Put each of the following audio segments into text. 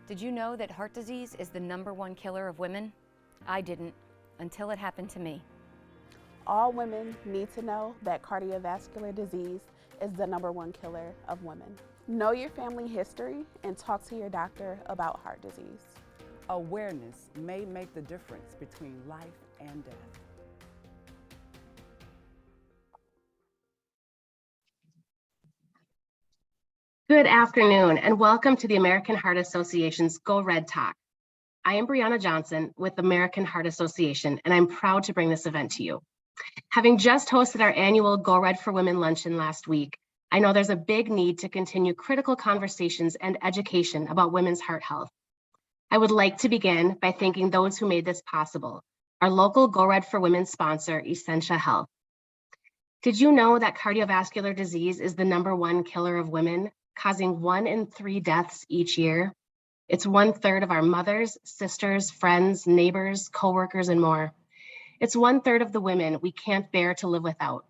Did you know that heart disease is the #1 killer of women? I didn't, until it happened to me. All women need to know that cardiovascular disease is the #1 killer of women. Know your family history and talk to your doctor about heart disease. Awareness may make the difference between life and death. Good afternoon, and welcome to the American Heart Association's Go Red Talk. I am Brianna Johnson with the American Heart Association, and I'm proud to bring this event to you. Having just hosted our annual Go Red for Women luncheon last week, I know there's a big need to continue critical conversations and education about women's heart health. I would like to begin by thanking those who made this possible, our local Go Red for Women sponsor, Essentia Health. Did you know that cardiovascular disease is the #1 killer of women, causing 1 in 3 deaths each year? It's 1/3 of our mothers, sisters, friends, neighbors, coworkers, and more. It's 1/3 of the women we can't bear to live without.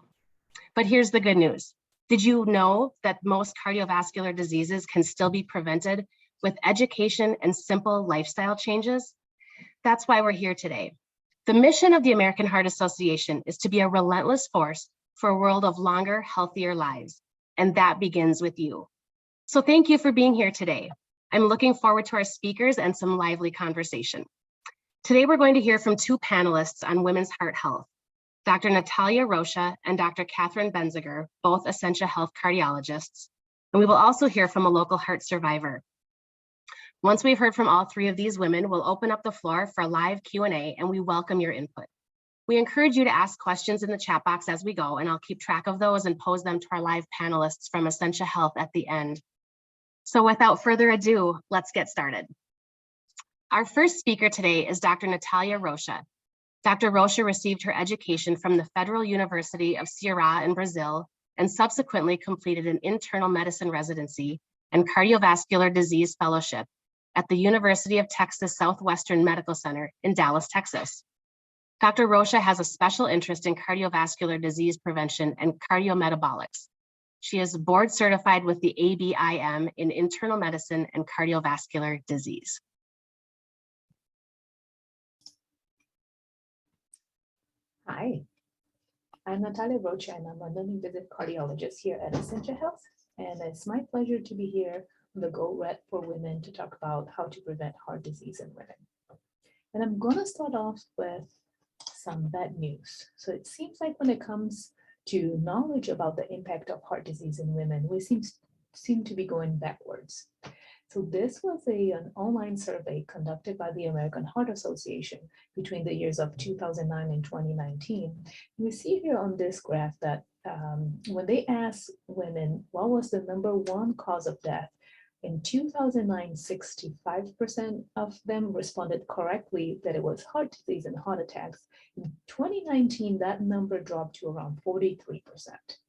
But here's the good news. Did you know that most cardiovascular diseases can still be prevented with education and simple lifestyle changes? That's why we're here today. The mission of the American Heart Association is to be a relentless force for a world of longer, healthier lives, and that begins with you. So thank you for being here today. I'm looking forward to our speakers and some lively conversation. Today, we're going to hear from 2 panelists on women's heart health, Dr. Natalia Rocha and Dr. Catherine Benziger, both Essentia Health cardiologists, and we will also hear from a local heart survivor. Once we've heard from all 3 of these women, we'll open up the floor for a live Q&A, and we welcome your input. We encourage you to ask questions in the chat box as we go, and I'll keep track of those and pose them to our live panelists from Essentia Health at the end. So without further ado, let's get started. Our first speaker today is Dr. Natalia Rocha. Dr. Rocha received her education from the Federal University of Ceará in Brazil and subsequently completed an internal medicine residency and cardiovascular disease fellowship at the University of Texas Southwestern Medical Center in Dallas, Texas. Dr. Rocha has a special interest in cardiovascular disease prevention and cardiometabolics. She is board certified with the ABIM in internal medicine and cardiovascular disease. Hi, I'm Natalia Rocha, and I'm a learning visit cardiologist here at Essentia Health. And it's my pleasure to be here on the Go Red for Women to talk about how to prevent heart disease in women. And I'm going to start off with some bad news. So it seems like when it comes to knowledge about the impact of heart disease in women, we seem to be going backwards. So this was an online survey conducted by the American Heart Association between the years of 2009 and 2019. We see here on this graph that when they asked women what was the #1 cause of death, in 2009, 65% of them responded correctly that it was heart disease and heart attacks. In 2019, that number dropped to around 43%.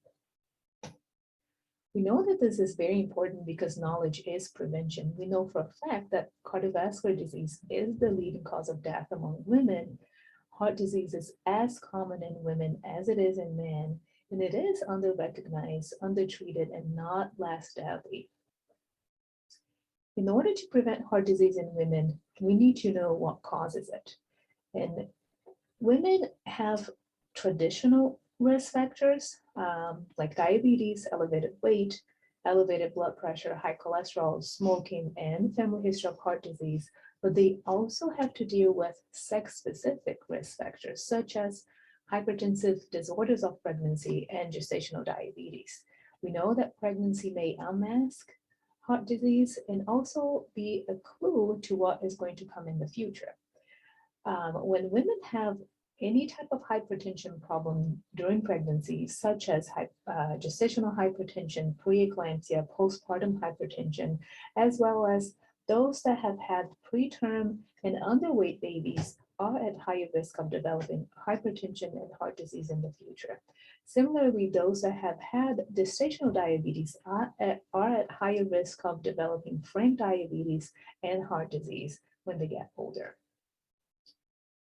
We know that this is very important because knowledge is prevention. We know for a fact that cardiovascular disease is the leading cause of death among women. Heart disease is as common in women as it is in men, and it is under-recognized, undertreated, and not less deadly. In order to prevent heart disease in women, we need to know what causes it. And women have traditional risk factors like diabetes, elevated weight, elevated blood pressure, high cholesterol, smoking, and family history of heart disease. But they also have to deal with sex-specific risk factors, such as hypertensive disorders of pregnancy and gestational diabetes. We know that pregnancy may unmask heart disease and also be a clue to what is going to come in the future. When women have any type of hypertension problem during pregnancy, such as gestational hypertension, preeclampsia, postpartum hypertension, as well as those that have had preterm and underweight babies, are at higher risk of developing hypertension and heart disease in the future. Similarly, those that have had gestational diabetes are at higher risk of developing frank diabetes and heart disease when they get older.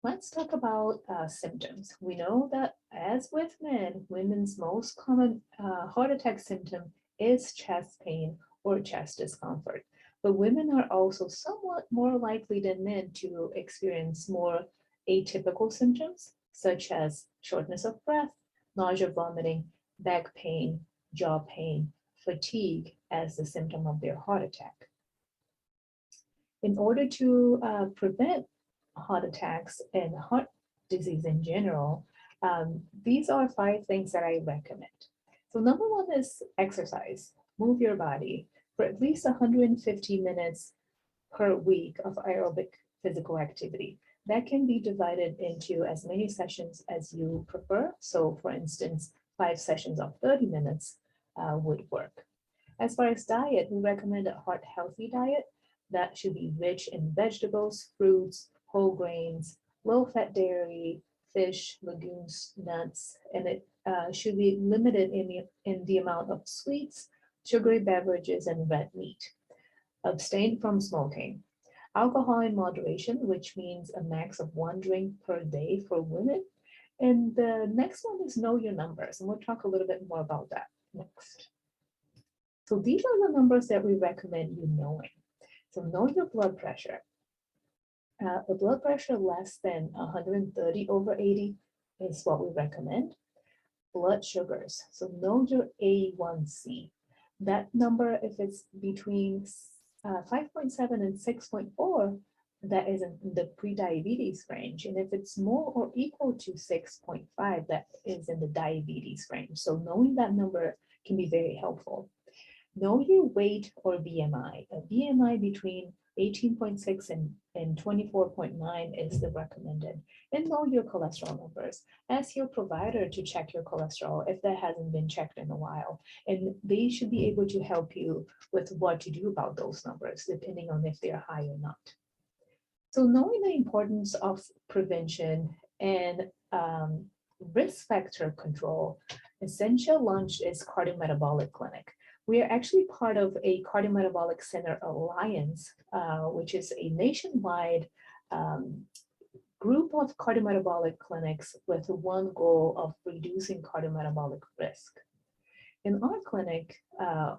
Let's talk about symptoms. We know that as with men, women's most common heart attack symptom is chest pain or chest discomfort. But women are also somewhat more likely than men to experience more atypical symptoms, such as shortness of breath, nausea, vomiting, back pain, jaw pain, fatigue as the symptom of their heart attack. In order to prevent heart attacks and heart disease in general, these are 5 things that I recommend. So number 1 is exercise. Move your body for at least 150 minutes per week of aerobic physical activity. That can be divided into as many sessions as you prefer. So for instance, 5 sessions of 30 minutes would work. As far as diet, we recommend a heart healthy diet that should be rich in vegetables, fruits, whole grains, low-fat dairy, fish, legumes, nuts, and it should be limited in the amount of sweets, sugary beverages, and red meat. Abstain from smoking. Alcohol in moderation, which means a max of 1 drink per day for women. And the next one is know your numbers, and we'll talk a little bit more about that next. So these are the numbers that we recommend you knowing. So know your blood pressure. A blood pressure less than 130 over 80 is what we recommend. Blood sugars. So know your A1C. That number, if it's between 5.7 and 6.4, that is in the pre-diabetes range. And if it's more or equal to 6.5, that is in the diabetes range. So knowing that number can be very helpful. Know your weight or BMI. A BMI between 18.6 and 24.9 is the recommended. And know your cholesterol numbers. Ask your provider to check your cholesterol if that hasn't been checked in a while. And they should be able to help you with what to do about those numbers, depending on if they're high or not. So knowing the importance of prevention and risk factor control, Essentia launched its cardiometabolic clinic. We are actually part of a cardiometabolic center alliance, which is a nationwide group of cardiometabolic clinics with one goal of reducing cardiometabolic risk. In our clinic,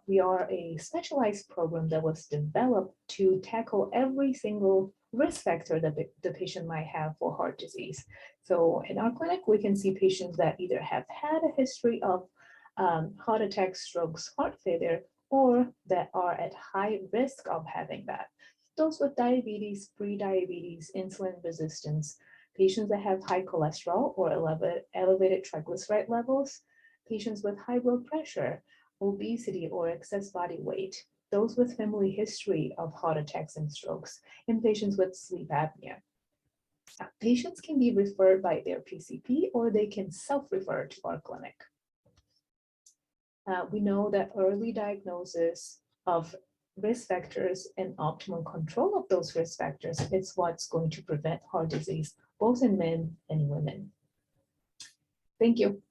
we are a specialized program that was developed to tackle every single risk factor that the patient might have for heart disease. So in our clinic, we can see patients that either have had a history of heart attacks, strokes, heart failure, or that are at high risk of having that. Those with diabetes, pre-diabetes, insulin resistance, patients that have high cholesterol or elevated triglyceride levels, patients with high blood pressure, obesity, or excess body weight, those with family history of heart attacks and strokes, and patients with sleep apnea. Patients can be referred by their PCP or they can self-refer to our clinic. We know that early diagnosis of risk factors and optimal control of those risk factors is what's going to prevent heart disease, both in men and women. Thank you.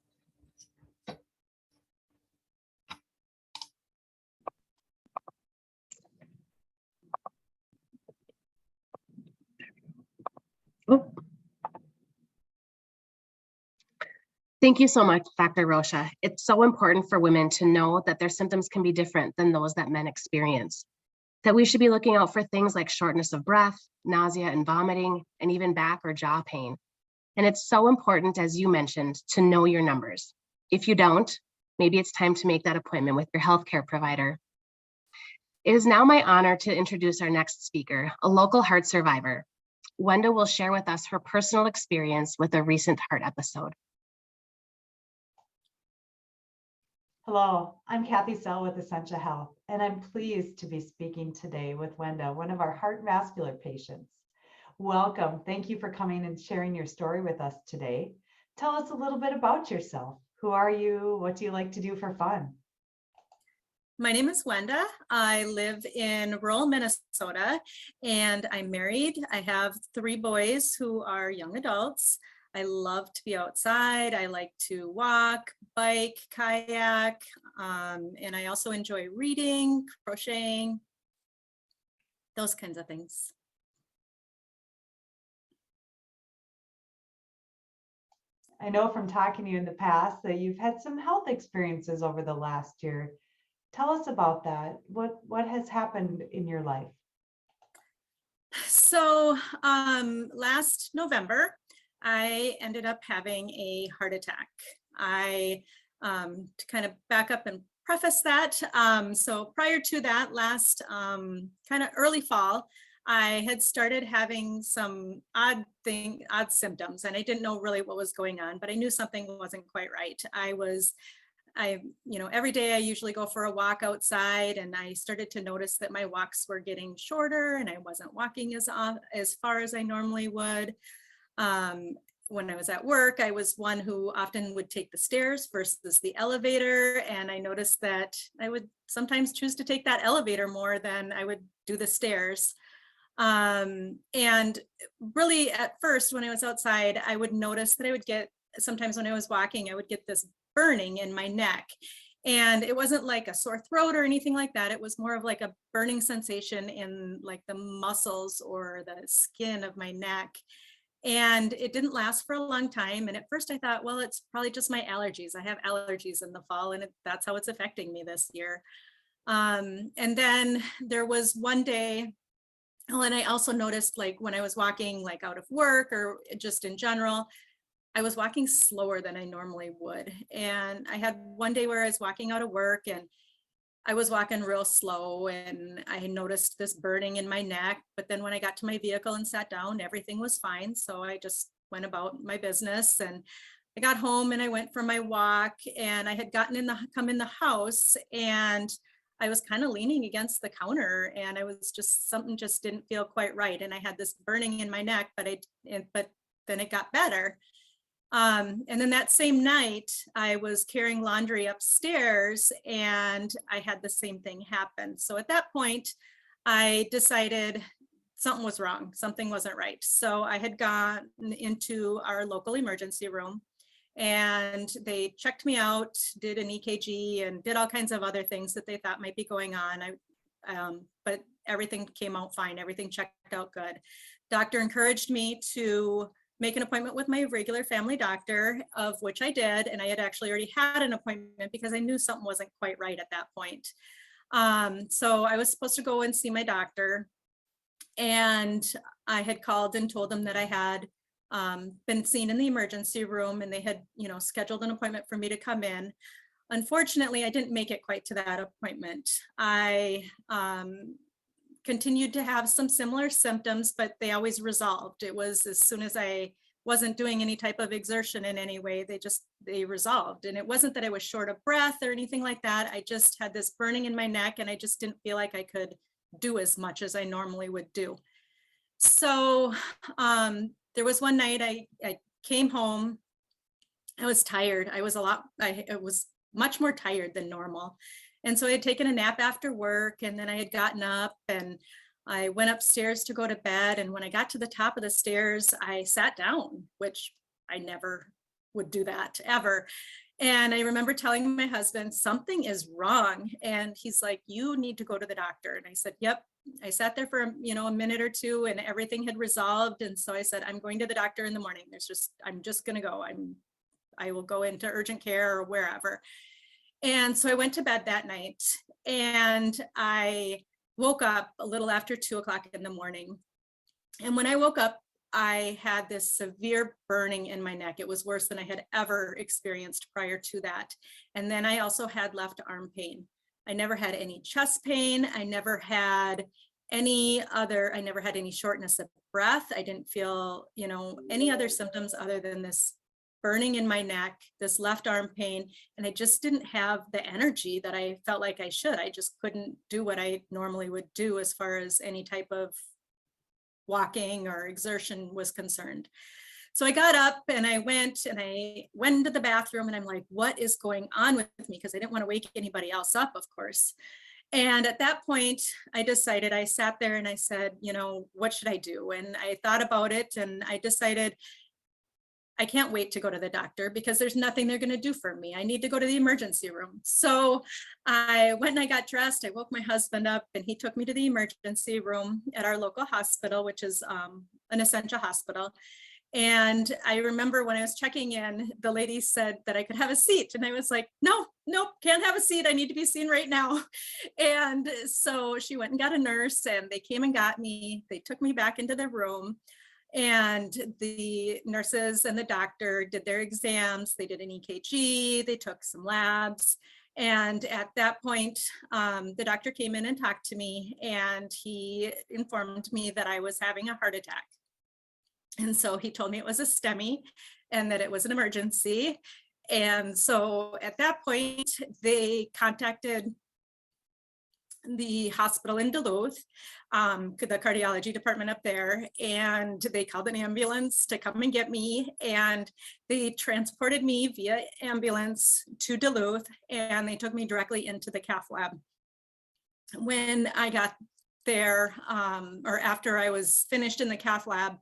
Oh. Thank you so much, Dr. Rocha. It's so important for women to know that their symptoms can be different than those that men experience, that we should be looking out for things like shortness of breath, nausea and vomiting, and even back or jaw pain. And it's so important, as you mentioned, to know your numbers. If you don't, maybe it's time to make that appointment with your healthcare provider. It is now my honor to introduce our next speaker, a local heart survivor. Wenda will share with us her personal experience with a recent heart episode. Hello, I'm Kathy Sell with Essentia Health, and I'm pleased to be speaking today with Wenda, one of our heart vascular patients. Welcome. Thank you for coming and sharing your story with us today. Tell us a little bit about yourself. Who are you? What do you like to do for fun? My name is Wenda. I live in rural Minnesota and I'm married. I have 3 boys who are young adults. I love to be outside. I like to walk, bike, kayak, and I also enjoy reading, crocheting, those kinds of things. I know from talking to you in the past that you've had some health experiences over the last year. Tell us about that. What has happened in your life? So last November, I ended up having a heart attack. To kind of back up and preface that, so prior to that, last kind of early fall, I had started having some odd symptoms, and I didn't know really what was going on, but I knew something wasn't quite right. Every day I usually go for a walk outside, and I started to notice that my walks were getting shorter and I wasn't walking as far as I normally would. When I was at work, I was one who often would take the stairs versus the elevator. And I noticed that I would sometimes choose to take that elevator more than I would do the stairs. And really at first, when I was outside, I would notice that I would get, sometimes when I was walking, I would get this burning in my neck. And it wasn't like a sore throat or anything like that. It was more of like a burning sensation in like the muscles or the skin of my neck. And it didn't last for a long time. And at first I thought, well, it's probably just my allergies. I have allergies in the fall, and that's how it's affecting me this year. And then there was one day, and I also noticed, like when I was walking like out of work or just in general, I was walking slower than I normally would. And I had one day where I was walking out of work and I was walking real slow, and I noticed this burning in my neck. But then when I got to my vehicle and sat down, everything was fine. So I just went about my business, and I got home and I went for my walk, and I had come in the house, and I was kind of leaning against the counter, and something just didn't feel quite right. And I had this burning in my neck, but then it got better. And then that same night, I was carrying laundry upstairs, and I had the same thing happen. So at that point, I decided something was wrong, something wasn't right. So I had gone into our local emergency room, and they checked me out, did an EKG, and did all kinds of other things that they thought might be going on. But everything came out fine. Everything checked out good. Doctor encouraged me to make an appointment with my regular family doctor, of which I did. And I had actually already had an appointment because I knew something wasn't quite right at that point. So I was supposed to go and see my doctor, and I had called and told them that I had been seen in the emergency room, and they had, scheduled an appointment for me to come in. Unfortunately, I didn't make it quite to that appointment. I continued to have some similar symptoms, but they always resolved. It was as soon as I wasn't doing any type of exertion in any way, they resolved. And it wasn't that I was short of breath or anything like that. I just had this burning in my neck, and I just didn't feel like I could do as much as I normally would do. So there was one night I came home. I was tired. I was much more tired than normal. And so I had taken a nap after work, and then I had gotten up and I went upstairs to go to bed. And when I got to the top of the stairs, I sat down, which I never would do that ever. And I remember telling my husband, something is wrong. And he's like, you need to go to the doctor. And I said, yep. I sat there for a minute or two, and everything had resolved. And so I said, I'm going to the doctor in the morning. I'm just going to go. I will go into urgent care or wherever. And so I went to bed that night, and I woke up a little after 2:00 in the morning. And when I woke up, I had this severe burning in my neck. It was worse than I had ever experienced prior to that. And then I also had left arm pain. I never had any chest pain. I never had any shortness of breath. I didn't feel, any other symptoms other than this burning in my neck, this left arm pain. And I just didn't have the energy that I felt like I should. I just couldn't do what I normally would do as far as any type of walking or exertion was concerned. So I got up and I went into the bathroom, and I'm like, what is going on with me? Because I didn't want to wake anybody else up, of course. And at that point, I sat there and I said, what should I do? And I thought about it, and I decided I can't wait to go to the doctor because there's nothing they're going to do for me. I need to go to the emergency room. So I went and I got dressed. I woke my husband up, and he took me to the emergency room at our local hospital, which is an Essentia hospital. And I remember when I was checking in, the lady said that I could have a seat. And I was like, no, nope, can't have a seat. I need to be seen right now. And so she went and got a nurse, and they came and got me. They took me back into the room, and the nurses and the doctor did their exams. They did an EKG, they took some labs. And at that point, the doctor came in and talked to me, and he informed me that I was having a heart attack. And so he told me it was a STEMI and that it was an emergency. And so at that point, they contacted the hospital in Duluth, the cardiology department up there, and they called an ambulance to come and get me. And they transported me via ambulance to Duluth, and they took me directly into the cath lab. When I got there, or after I was finished in the cath lab,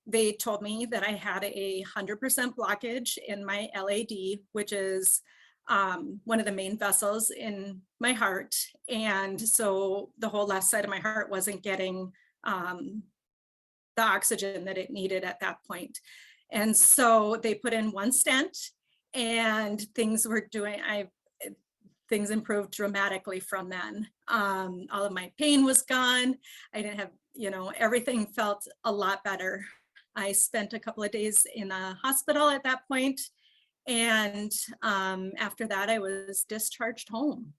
they told me that I had a 100% blockage in my LAD, which is one of the main vessels in my heart. And so the whole left side of my heart wasn't getting the oxygen that it needed at that point. And so they put in one stent, and things improved dramatically from then. All of my pain was gone. I didn't have, everything felt a lot better. I spent a couple of days in the hospital at that point, and after that, I was discharged home.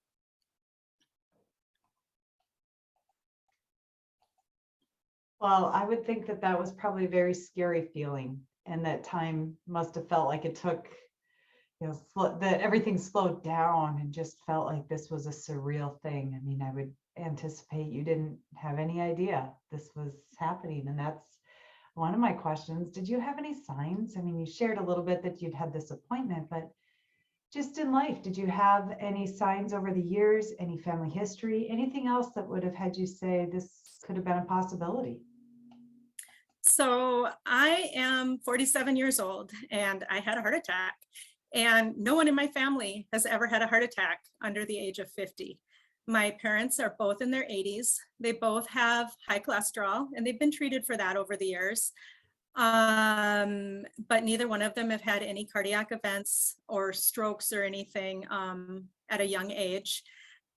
Well, I would think that that was probably a very scary feeling, and that time must have felt like it took, that everything slowed down and just felt like this was a surreal thing. I mean, I would anticipate you didn't have any idea this was happening, and that's one of my questions. Did you have any signs? I mean, you shared a little bit that you'd had this appointment, but just in life, did you have any signs over the years, any family history, anything else that would have had you say this could have been a possibility? So I am 47 years old, and I had a heart attack, and no one in my family has ever had a heart attack under the age of 50. My parents are both in their 80s. They both have high cholesterol, and they've been treated for that over the years. But neither one of them have had any cardiac events or strokes or anything at a young age.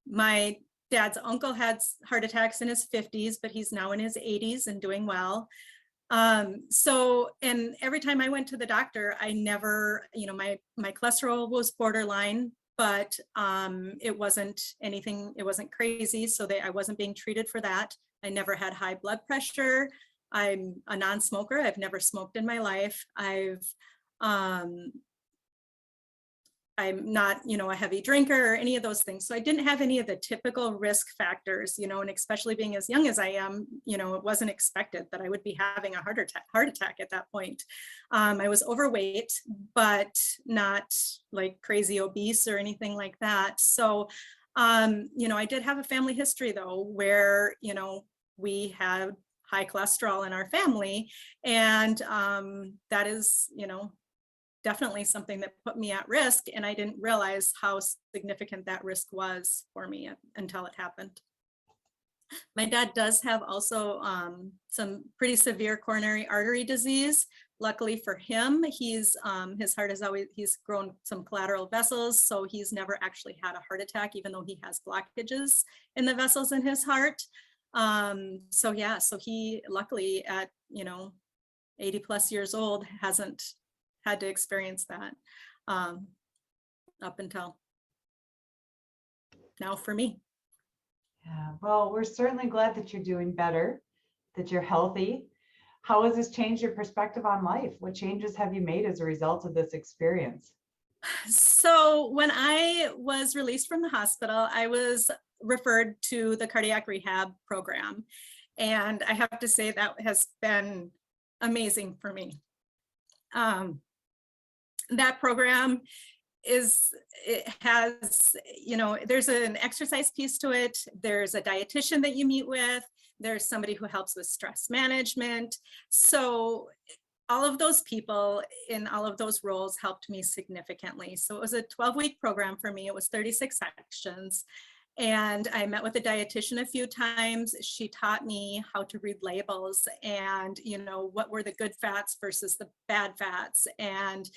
My dad's uncle had heart attacks in his 50s, but he's now in his 80s and doing well. And every time I went to the doctor, I never, my cholesterol was borderline, but it wasn't anything, it wasn't crazy. So I wasn't being treated for that. I never had high blood pressure. I'm a non-smoker. I've never smoked in my life. I'm not, a heavy drinker or any of those things. So I didn't have any of the typical risk factors, and especially being as young as I am, it wasn't expected that I would be having a heart attack at that point. I was overweight, but not like crazy obese or anything like that. So, I did have a family history though, where, we had high cholesterol in our family. And that is, definitely something that put me at risk, and I didn't realize how significant that risk was for me until it happened. My dad does have also some pretty severe coronary artery disease. Luckily for him, his heart he's grown some collateral vessels, so he's never actually had a heart attack, even though he has blockages in the vessels in his heart. So he luckily at 80 plus years old hasn't had to experience that up until now for me. Yeah, well, we're certainly glad that you're doing better, that you're healthy. How has this changed your perspective on life? What changes have you made as a result of this experience? So when I was released from the hospital, I was referred to the cardiac rehab program. And I have to say that has been amazing for me. That program there's an exercise piece to it. There's a dietitian that you meet with. There's somebody who helps with stress management. So all of those people in all of those roles helped me significantly. So it was a 12-week program for me. It was 36 sections. And I met with a dietitian a few times. She taught me how to read labels and, you know, what were the good fats versus the bad fats, and,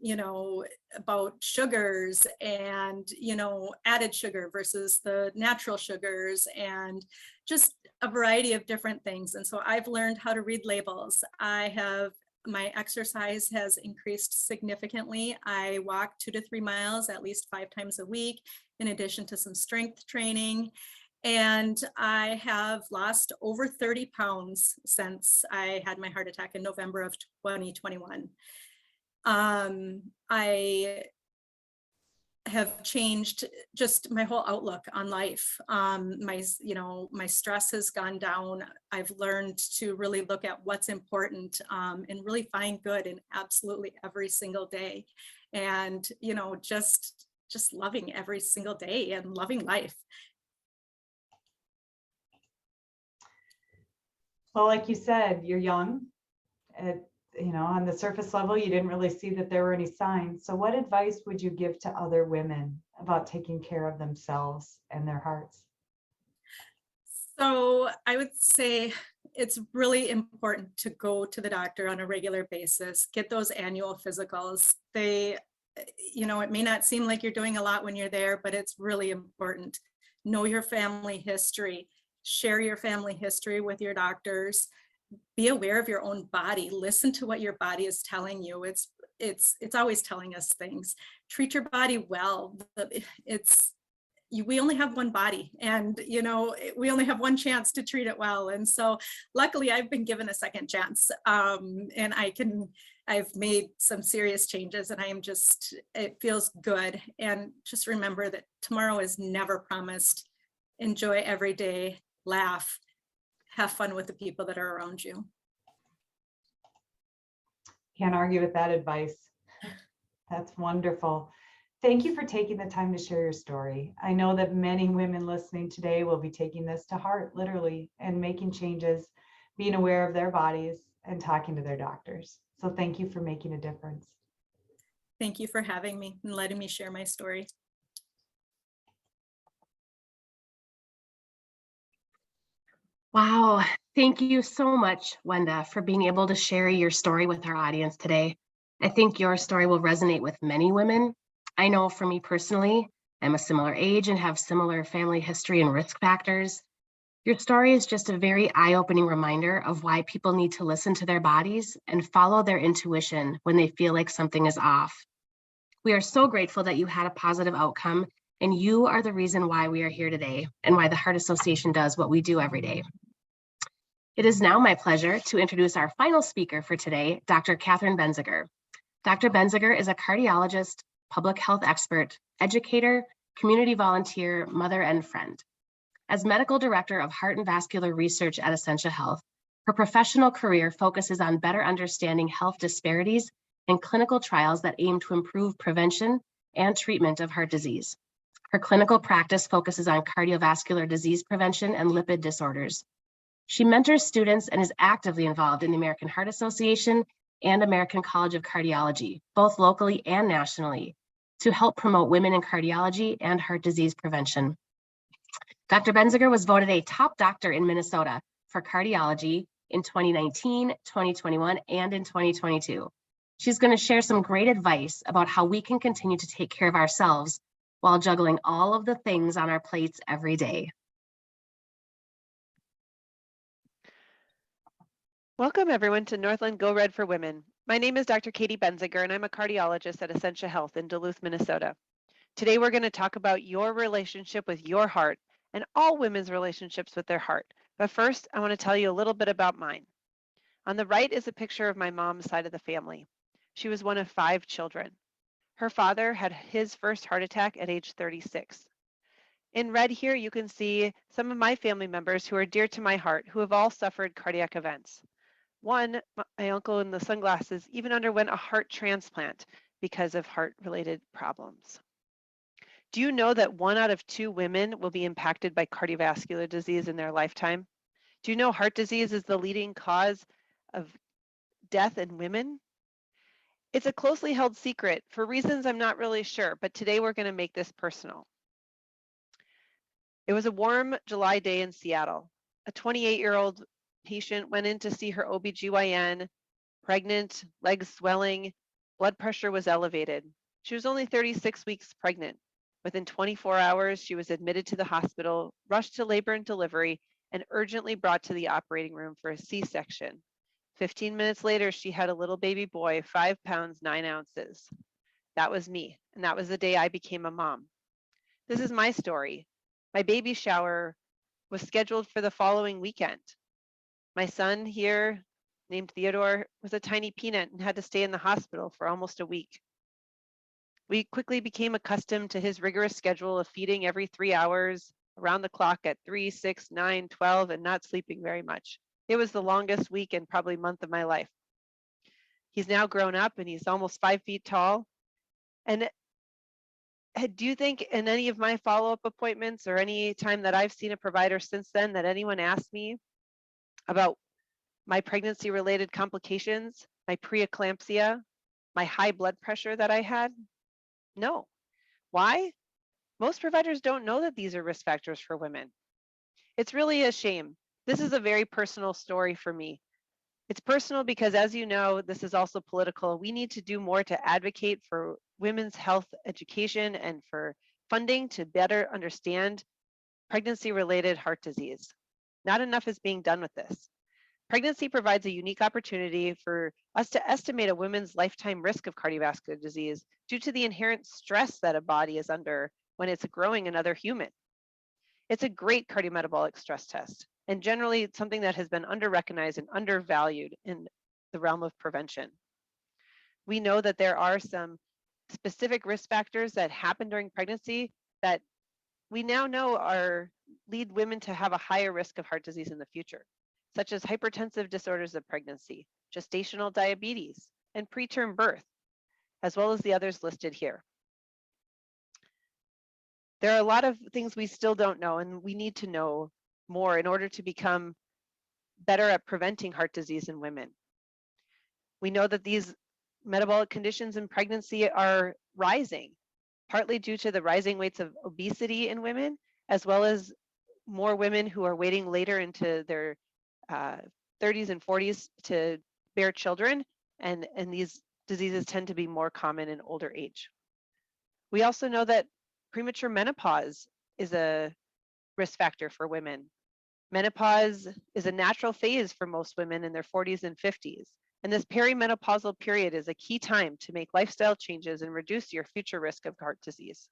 you know, about sugars and, you know, added sugar versus the natural sugars, and just a variety of different things. And so I've learned how to read labels. My exercise has increased significantly. I walk 2 to 3 miles at least 5 times a week, in addition to some strength training. And I have lost over 30 pounds since I had my heart attack in November of 2021. I have changed just my whole outlook on life. My stress has gone down. I've learned to really look at what's important, and really find good in absolutely every single day. And, you know, just loving every single day and loving life. Well, like you said, you're young. On the surface level, you didn't really see that there were any signs. So what advice would you give to other women about taking care of themselves and their hearts? So I would say it's really important to go to the doctor on a regular basis, get those annual physicals. It may not seem like you're doing a lot when you're there, but it's really important. Know your family history, share your family history with your doctors. Be aware of your own body. Listen to what your body is telling you. It's always telling us things. Treat your body well. We only have one body, and we only have one chance to treat it well. And so luckily I've been given a second chance, and I've made some serious changes, and it feels good. And just remember that tomorrow is never promised. Enjoy every day, laugh, have fun with the people that are around you. Can't argue with that advice. That's wonderful. Thank you for taking the time to share your story. I know that many women listening today will be taking this to heart, literally, and making changes, being aware of their bodies, and talking to their doctors. So thank you for making a difference. Thank you for having me and letting me share my story. Wow. Thank you so much, Wenda, for being able to share your story with our audience today. I think your story will resonate with many women. I know for me personally, I'm a similar age and have similar family history and risk factors. Your story is just a very eye-opening reminder of why people need to listen to their bodies and follow their intuition when they feel like something is off. We are so grateful that you had a positive outcome, and you are the reason why we are here today and why the Heart Association does what we do every day. It is now my pleasure to introduce our final speaker for today, Dr. Catherine Benziger. Dr. Benziger is a cardiologist, public health expert, educator, community volunteer, mother, and friend. As medical director of heart and vascular research at Essentia Health, her professional career focuses on better understanding health disparities and clinical trials that aim to improve prevention and treatment of heart disease. Her clinical practice focuses on cardiovascular disease prevention and lipid disorders. She mentors students and is actively involved in the American Heart Association and American College of Cardiology, both locally and nationally, to help promote women in cardiology and heart disease prevention. Dr. Benziger was voted a top doctor in Minnesota for cardiology in 2019, 2021, and in 2022. She's going to share some great advice about how we can continue to take care of ourselves while juggling all of the things on our plates every day. Welcome everyone to Northland Go Red for Women. My name is Dr. Katie Benziger and I'm a cardiologist at Essentia Health in Duluth, Minnesota. Today we're going to talk about your relationship with your heart and all women's relationships with their heart. But first, I want to tell you a little bit about mine. On the right is a picture of my mom's side of the family. She was one of 5 children. Her father had his first heart attack at age 36. In red here, you can see some of my family members who are dear to my heart who have all suffered cardiac events. One, my uncle in the sunglasses, even underwent a heart transplant because of heart-related problems. Do you know that 1 out of 2 women will be impacted by cardiovascular disease in their lifetime? Do you know heart disease is the leading cause of death in women? It's a closely held secret for reasons I'm not really sure, but today we're going to make this personal. It was a warm July day in Seattle. A 28-year-old patient went in to see her OBGYN, pregnant, legs swelling, blood pressure was elevated. She was only 36 weeks pregnant. Within 24 hours, she was admitted to the hospital, rushed to labor and delivery, and urgently brought to the operating room for a C-section. 15 minutes later, she had a little baby boy, 5 pounds, 9 ounces. That was me, and that was the day I became a mom. This is my story. My baby shower was scheduled for the following weekend. My son here, named Theodore, was a tiny peanut and had to stay in the hospital for almost a week. We quickly became accustomed to his rigorous schedule of feeding every 3 hours, around the clock at 3, 6, 9, 12, and not sleeping very much. It was the longest week and probably month of my life. He's now grown up and he's almost 5 feet tall. And do you think in any of my follow-up appointments or any time that I've seen a provider since then that anyone asked me about my pregnancy-related complications, my preeclampsia, my high blood pressure that I had? No. Why? Most providers don't know that these are risk factors for women. It's really a shame. This is a very personal story for me. It's personal because, as you know, this is also political. We need to do more to advocate for women's health education and for funding to better understand pregnancy-related heart disease. Not enough is being done with this. Pregnancy provides a unique opportunity for us to estimate a woman's lifetime risk of cardiovascular disease due to the inherent stress that a body is under when it's growing another human. It's a great cardiometabolic stress test, and generally it's something that has been under-recognized and undervalued in the realm of prevention. We know that there are some specific risk factors that happen during pregnancy that we now know lead women to have a higher risk of heart disease in the future, such as hypertensive disorders of pregnancy, gestational diabetes, and preterm birth, as well as the others listed here. There are a lot of things we still don't know, and we need to know more in order to become better at preventing heart disease in women. We know that these metabolic conditions in pregnancy are rising, partly due to the rising rates of obesity in women, as well as more women who are waiting later into their 30s and 40s to bear children, and these diseases tend to be more common in older age. We also know that premature menopause is a risk factor for women. Menopause is a natural phase for most women in their 40s and 50s, and this perimenopausal period is a key time to make lifestyle changes and reduce your future risk of heart disease.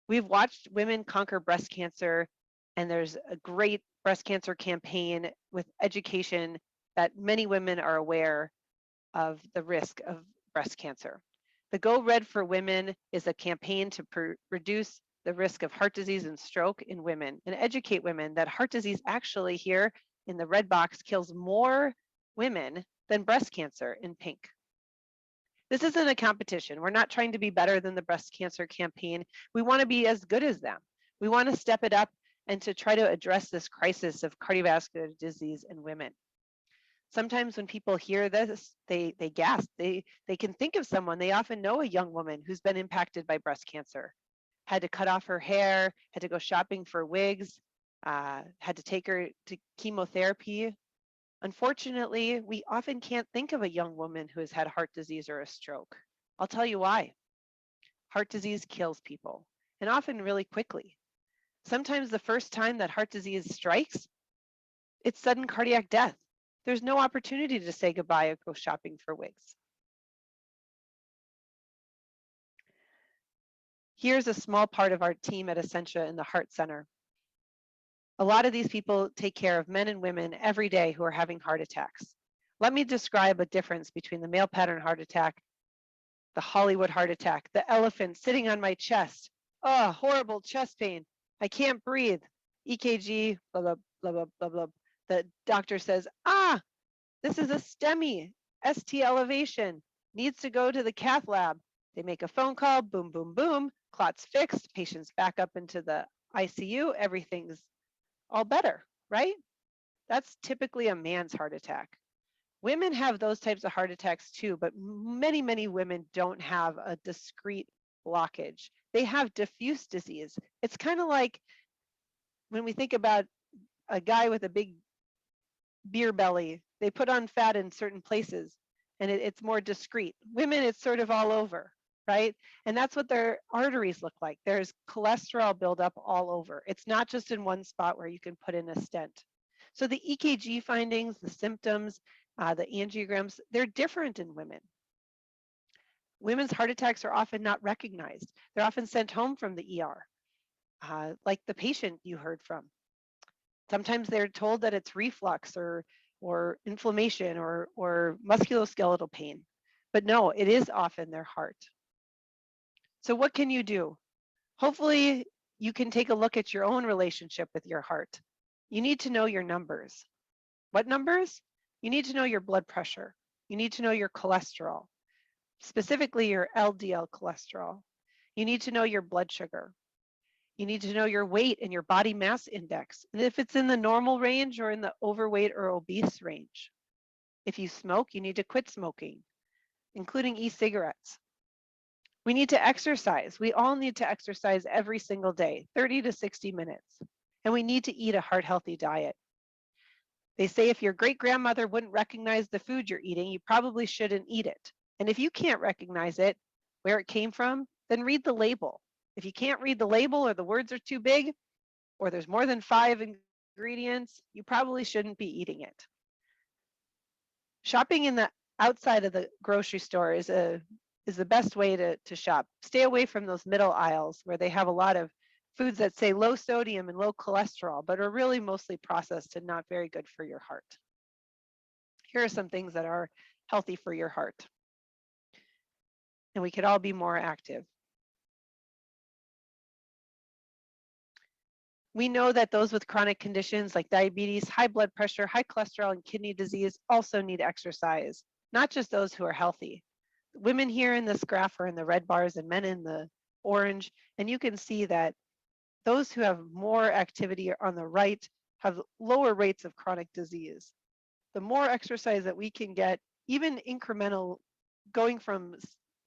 We've watched women conquer breast cancer, and there's a great breast cancer campaign with education that many women are aware of the risk of breast cancer. The Go Red for Women is a campaign to reduce the risk of heart disease and stroke in women and educate women that heart disease actually here in the red box kills more women than breast cancer in pink. This isn't a competition. We're not trying to be better than the breast cancer campaign. We want to be as good as them. We want to step it up and to try to address this crisis of cardiovascular disease in women. Sometimes when people hear this, they gasp. They can think of someone. They often know a young woman who's been impacted by breast cancer, had to cut off her hair, had to go shopping for wigs, had to take her to chemotherapy. Unfortunately, we often can't think of a young woman who has had heart disease or a stroke. I'll tell you why. Heart disease kills people, and often really quickly. Sometimes the first time that heart disease strikes, it's sudden cardiac death. There's no opportunity to say goodbye or go shopping for wigs. Here's a small part of our team at Essentia in the Heart Center. A lot of these people take care of men and women every day who are having heart attacks. Let me describe a difference between the male pattern heart attack, the Hollywood heart attack, the elephant sitting on my chest. Oh, horrible chest pain. I can't breathe. EKG, blah, blah, blah, blah, blah, blah. The doctor says, this is a STEMI, ST elevation, needs to go to the cath lab. They make a phone call, boom, boom, boom, clot's fixed, patient's back up into the ICU, everything's all better, right? That's typically a man's heart attack. Women have those types of heart attacks too, but many, many women don't have a discrete blockage. They have diffuse disease. It's kind of like when we think about a guy with a big beer belly, they put on fat in certain places and it's more discreet. Women, it's sort of all over, right? And that's what their arteries look like. There's cholesterol buildup all over. It's not just in one spot where you can put in a stent. So the EKG findings, the symptoms, the angiograms, they're different in women. Women's heart attacks are often not recognized. They're often sent home from the ER, like the patient you heard from. Sometimes they're told that it's reflux or inflammation or musculoskeletal pain. But no, it is often their heart. So what can you do? Hopefully you can take a look at your own relationship with your heart. You need to know your numbers. What numbers? You need to know your blood pressure. You need to know your cholesterol, specifically your LDL cholesterol. You need to know your blood sugar. You need to know your weight and your body mass index, and if it's in the normal range or in the overweight or obese range. If you smoke, you need to quit smoking, including e-cigarettes. We need to exercise. We all need to exercise every single day, 30 to 60 minutes. And we need to eat a heart-healthy diet. They say if your great-grandmother wouldn't recognize the food you're eating, you probably shouldn't eat it. And if you can't recognize it, where it came from, then read the label. If you can't read the label or the words are too big, or there's more than 5 ingredients, you probably shouldn't be eating it. Shopping in the outside of the grocery store is the best way to shop. Stay away from those middle aisles where they have a lot of foods that say low sodium and low cholesterol, but are really mostly processed and not very good for your heart. Here are some things that are healthy for your heart. And we could all be more active. We know that those with chronic conditions like diabetes, high blood pressure, high cholesterol, and kidney disease also need exercise, not just those who are healthy. Women here in this graph are in the red bars and men in the orange, and you can see that those who have more activity on the right have lower rates of chronic disease. The more exercise that we can get, even incremental, going from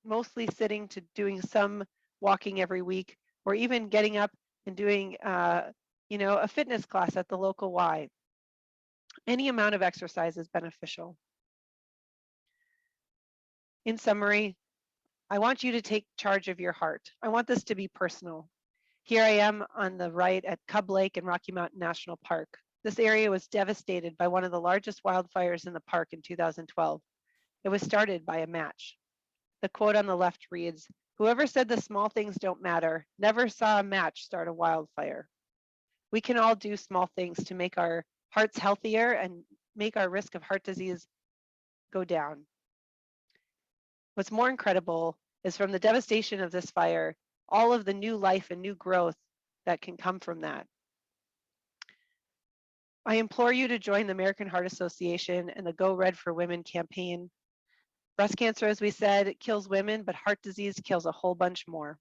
mostly sitting to doing some walking every week, or even getting up and doing a fitness class at the local Y. Any amount of exercise is beneficial. In summary, I want you to take charge of your heart. I want this to be personal. Here I am on the right at Cub Lake and Rocky Mountain National Park. This area was devastated by one of the largest wildfires in the park in 2012. It was started by a match. The quote on the left reads, "Whoever said the small things don't matter never saw a match start a wildfire." We can all do small things to make our hearts healthier and make our risk of heart disease go down. What's more incredible is from the devastation of this fire, all of the new life and new growth that can come from that. I implore you to join the American Heart Association and the Go Red for Women campaign. Breast cancer, as we said, it kills women, but heart disease kills a whole bunch more.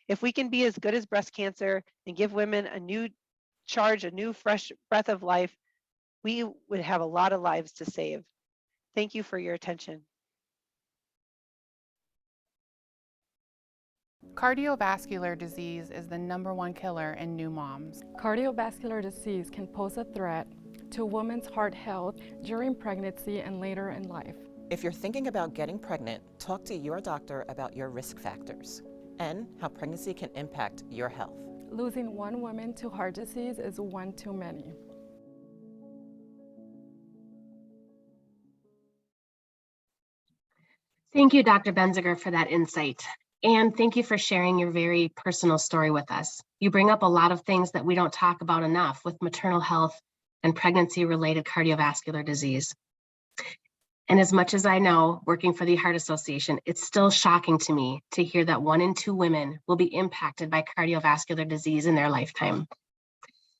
If we can be as good as breast cancer and give women a new charge, a new fresh breath of life, we would have a lot of lives to save. Thank you for your attention. Cardiovascular disease is the #1 killer in new moms. Cardiovascular disease can pose a threat to a woman's heart health during pregnancy and later in life. If you're thinking about getting pregnant, talk to your doctor about your risk factors and how pregnancy can impact your health. Losing one woman to heart disease is one too many. Thank you, Dr. Benziger, for that insight. And thank you for sharing your very personal story with us. You bring up a lot of things that we don't talk about enough with maternal health and pregnancy-related cardiovascular disease. And as much as I know, working for the Heart Association, it's still shocking to me to hear that 1 in 2 women will be impacted by cardiovascular disease in their lifetime.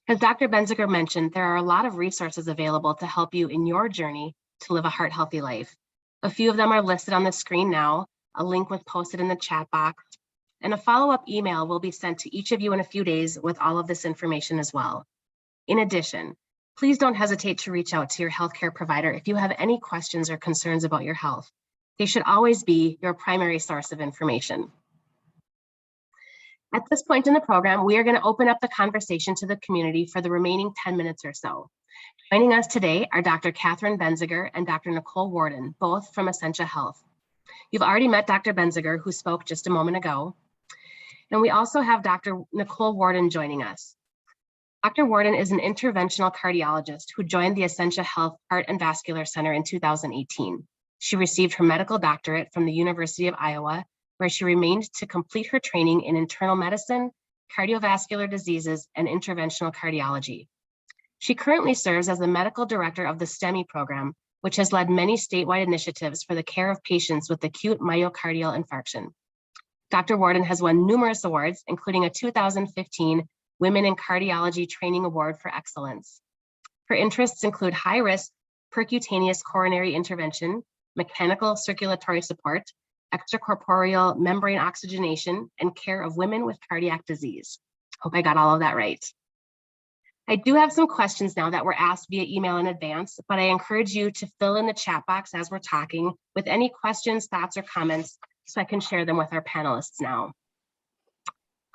As Dr. Benziger mentioned, there are a lot of resources available to help you in your journey to live a heart-healthy life. A few of them are listed on the screen now. A link was posted in the chat box, and a follow-up email will be sent to each of you in a few days with all of this information as well. In addition, please don't hesitate to reach out to your healthcare provider if you have any questions or concerns about your health. They should always be your primary source of information. At this point in the program, we are going to open up the conversation to the community for the remaining 10 minutes or so. Joining us today are Dr. Catherine Benziger and Dr. Nicole Warden, both from Essentia Health. You've already met Dr. Benziger, who spoke just a moment ago. And we also have Dr. Nicole Warden joining us. Dr. Warden is an interventional cardiologist who joined the Essentia Health Heart and Vascular Center in 2018. She received her medical doctorate from the University of Iowa, where she remained to complete her training in internal medicine, cardiovascular diseases, and interventional cardiology. She currently serves as the medical director of the STEMI program, which has led many statewide initiatives for the care of patients with acute myocardial infarction. Dr. Warden has won numerous awards, including a 2015 Women in Cardiology Training Award for Excellence. Her interests include high-risk percutaneous coronary intervention, mechanical circulatory support, extracorporeal membrane oxygenation, and care of women with cardiac disease. Hope I got all of that right. I do have some questions now that were asked via email in advance, but I encourage you to fill in the chat box as we're talking with any questions, thoughts, or comments so I can share them with our panelists now.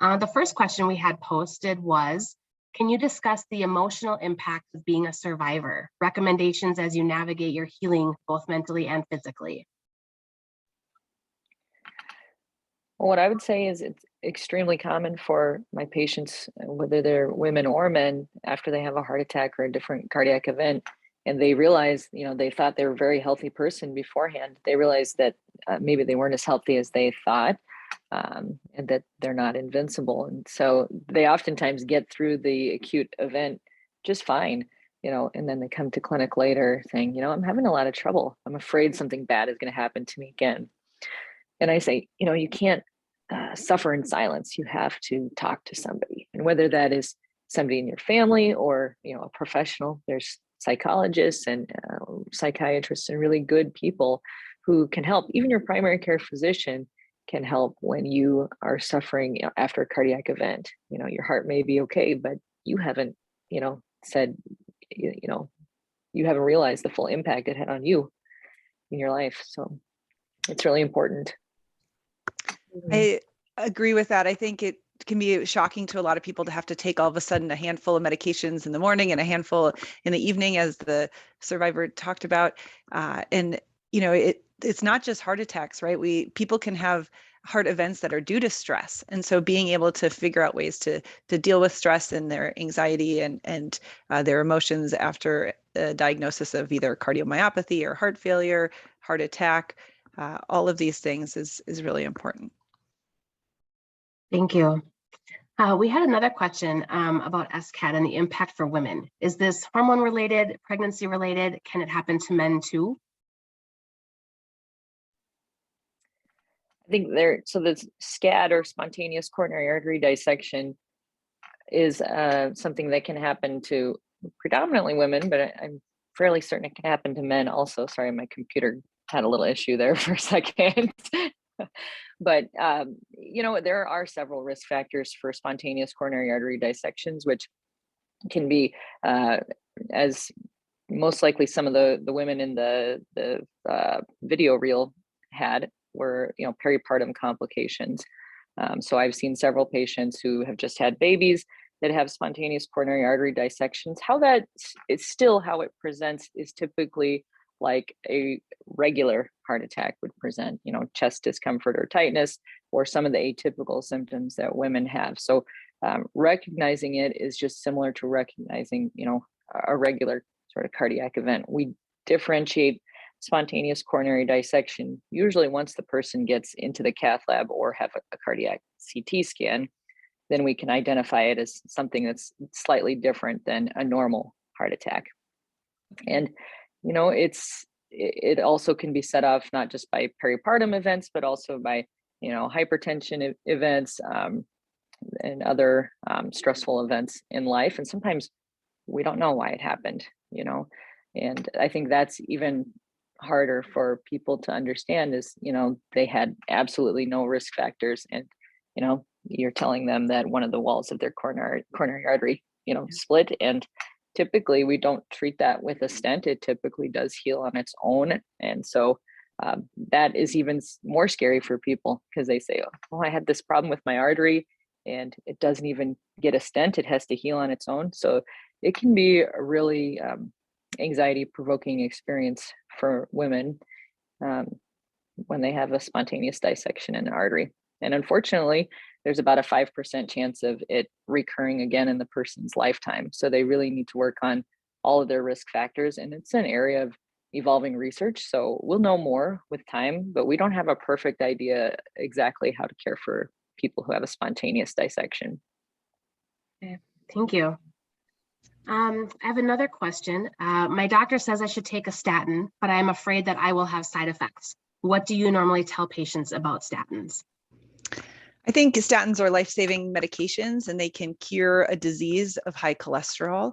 The first question we had posted was, can you discuss the emotional impact of being a survivor? Recommendations as you navigate your healing, both mentally and physically. Well, what I would say is it's extremely common for my patients, whether they're women or men, after they have a heart attack or a different cardiac event, and they realize, they thought they were a very healthy person beforehand. They realize that maybe they weren't as healthy as they thought, and that they're not invincible. And so they oftentimes get through the acute event just fine, and then they come to clinic later saying, I'm having a lot of trouble. I'm afraid something bad is going to happen to me again. And I say, you can't suffer in silence. You have to talk to somebody. And whether that is somebody in your family or, a professional, there's psychologists and psychiatrists and really good people who can help. Even your primary care physician can help when you are suffering after a cardiac event. Your heart may be okay, but you haven't, said, you haven't realized the full impact it had on you in your life. So it's really important. I agree with that. I think it can be shocking to a lot of people to have to take all of a sudden a handful of medications in the morning and a handful in the evening, as the survivor talked about. And it's not just heart attacks, right? People can have heart events that are due to stress. And so being able to figure out ways to deal with stress and their anxiety and their emotions after a diagnosis of either cardiomyopathy or heart failure, heart attack, all of these things is really important. Thank you. We had another question about SCAD and the impact for women. Is this hormone related, pregnancy related? Can it happen to men too? I think so the SCAD, or spontaneous coronary artery dissection, is something that can happen to predominantly women, but I'm fairly certain it can happen to men also. Sorry, my computer had a little issue there for a second. But, there are several risk factors for spontaneous coronary artery dissections, which can be, as most likely some of the women in the video reel had, were, peripartum complications. So I've seen several patients who have just had babies that have spontaneous coronary artery dissections. How it presents is typically like a regular heart attack would present, chest discomfort or tightness, or some of the atypical symptoms that women have. So recognizing it is just similar to recognizing, a regular sort of cardiac event. We differentiate spontaneous coronary dissection usually once the person gets into the cath lab or have a cardiac CT scan. Then we can identify it as something that's slightly different than a normal heart attack. And it also can be set off not just by peripartum events, but also by, hypertension events and other stressful events in life. And sometimes we don't know why it happened, and I think that's even harder for people to understand is, they had absolutely no risk factors. And, you're telling them that one of the walls of their coronary artery, split. And typically we don't treat that with a stent. It typically does heal on its own. And so that is even more scary for people, because they say, oh, I had this problem with my artery and it doesn't even get a stent. It has to heal on its own. So it can be a really anxiety provoking experience for women when they have a spontaneous dissection in an artery. And unfortunately, there's about a 5% chance of it recurring again in the person's lifetime. So they really need to work on all of their risk factors. And it's an area of evolving research. So we'll know more with time, but we don't have a perfect idea exactly how to care for people who have a spontaneous dissection. Okay, thank you. I have another question. My doctor says I should take a statin, but I'm afraid that I will have side effects. What do you normally tell patients about statins? I think statins are life-saving medications, and they can cure a disease of high cholesterol.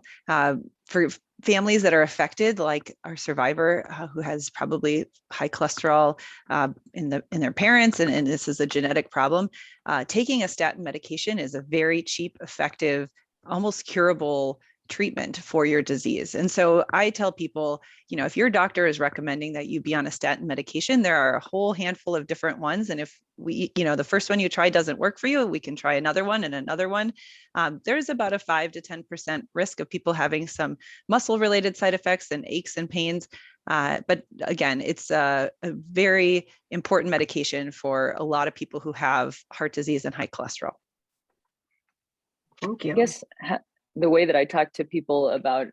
For families that are affected, like our survivor who has probably high cholesterol in their parents, and this is a genetic problem, taking a statin medication is a very cheap, effective, almost curable treatment for your disease. And so I tell people, if your doctor is recommending that you be on a statin medication, there are a whole handful of different ones. And if the first one you try doesn't work for you, we can try another one and another one. There's about a 5 to 10% risk of people having some muscle related side effects and aches and pains. But again, it's a very important medication for a lot of people who have heart disease and high cholesterol. Thank you. Yes. The way that I talk to people about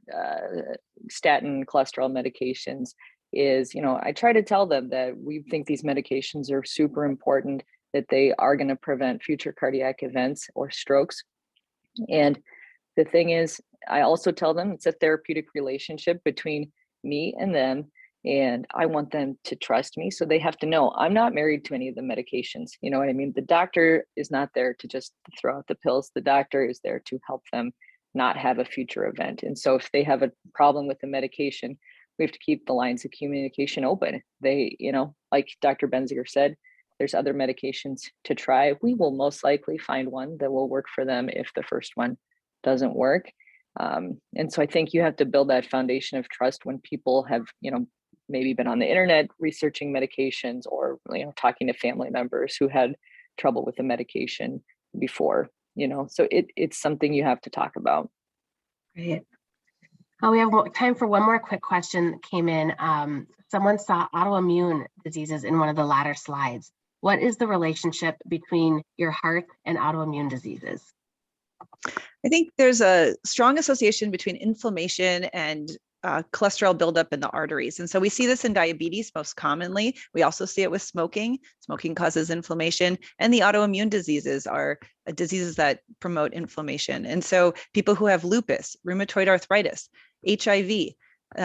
statin cholesterol medications is, I try to tell them that we think these medications are super important, that they are going to prevent future cardiac events or strokes. And the thing is, I also tell them it's a therapeutic relationship between me and them, and I want them to trust me. So they have to know I'm not married to any of the medications. You know what I mean? The doctor is not there to just throw out the pills. The doctor is there to help them not have a future event. And so if they have a problem with the medication, we have to keep the lines of communication open. They, like Dr. Benziger said, there's other medications to try. We will most likely find one that will work for them if the first one doesn't work. And so I think you have to build that foundation of trust when people have, maybe been on the internet researching medications or, talking to family members who had trouble with the medication before. So it's something you have to talk about. Great. We have time for one more quick question that came in. Someone saw autoimmune diseases in one of the latter slides. What is the relationship between your heart and autoimmune diseases? I think there's a strong association between inflammation and cholesterol buildup in the arteries. And so we see this in diabetes most commonly. We also see it with smoking. Smoking causes inflammation, and the autoimmune diseases are diseases that promote inflammation. And so people who have lupus, rheumatoid arthritis, HIV,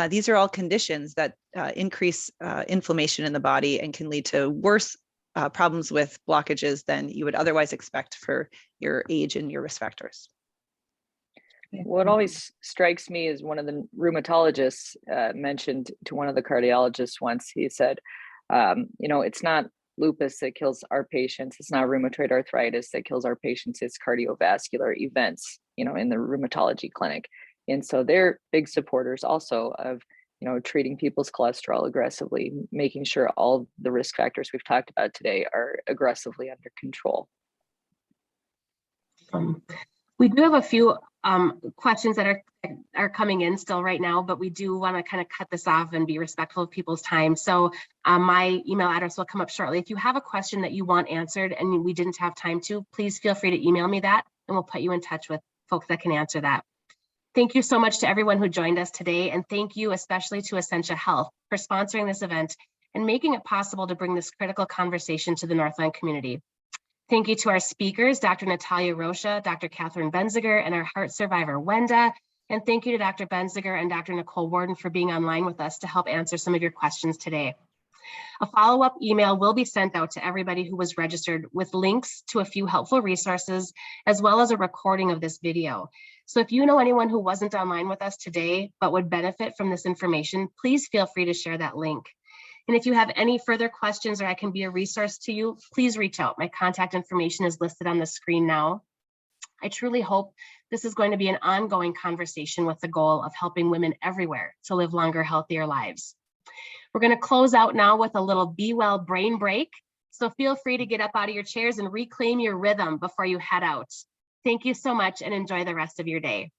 these are all conditions that increase inflammation in the body and can lead to worse problems with blockages than you would otherwise expect for your age and your risk factors. What always strikes me is one of the rheumatologists mentioned to one of the cardiologists once. He said, it's not lupus that kills our patients. It's not rheumatoid arthritis that kills our patients. It's cardiovascular events, in the rheumatology clinic. And so they're big supporters also of, treating people's cholesterol aggressively, making sure all the risk factors we've talked about today are aggressively under control. We do have a few questions that are coming in still right now, but we do want to kind of cut this off and be respectful of people's time. So my email address will come up shortly. If you have a question that you want answered and we didn't have time to, please feel free to email me that and we'll put you in touch with folks that can answer that. Thank you so much to everyone who joined us today, and thank you especially to Essentia Health for sponsoring this event and making it possible to bring this critical conversation to the Northland community. Thank you to our speakers, Dr. Natalia Rocha, Dr. Catherine Benziger, and our heart survivor, Wenda. And thank you to Dr. Benziger and Dr. Nicole Warden for being online with us to help answer some of your questions today. A follow-up email will be sent out to everybody who was registered with links to a few helpful resources, as well as a recording of this video. So if you know anyone who wasn't online with us today, but would benefit from this information, please feel free to share that link. And if you have any further questions or I can be a resource to you, please reach out. My contact information is listed on the screen now. I truly hope this is going to be an ongoing conversation with the goal of helping women everywhere to live longer, healthier lives. We're going to close out now with a little Be Well brain break. So feel free to get up out of your chairs and reclaim your rhythm before you head out. Thank you so much and enjoy the rest of your day.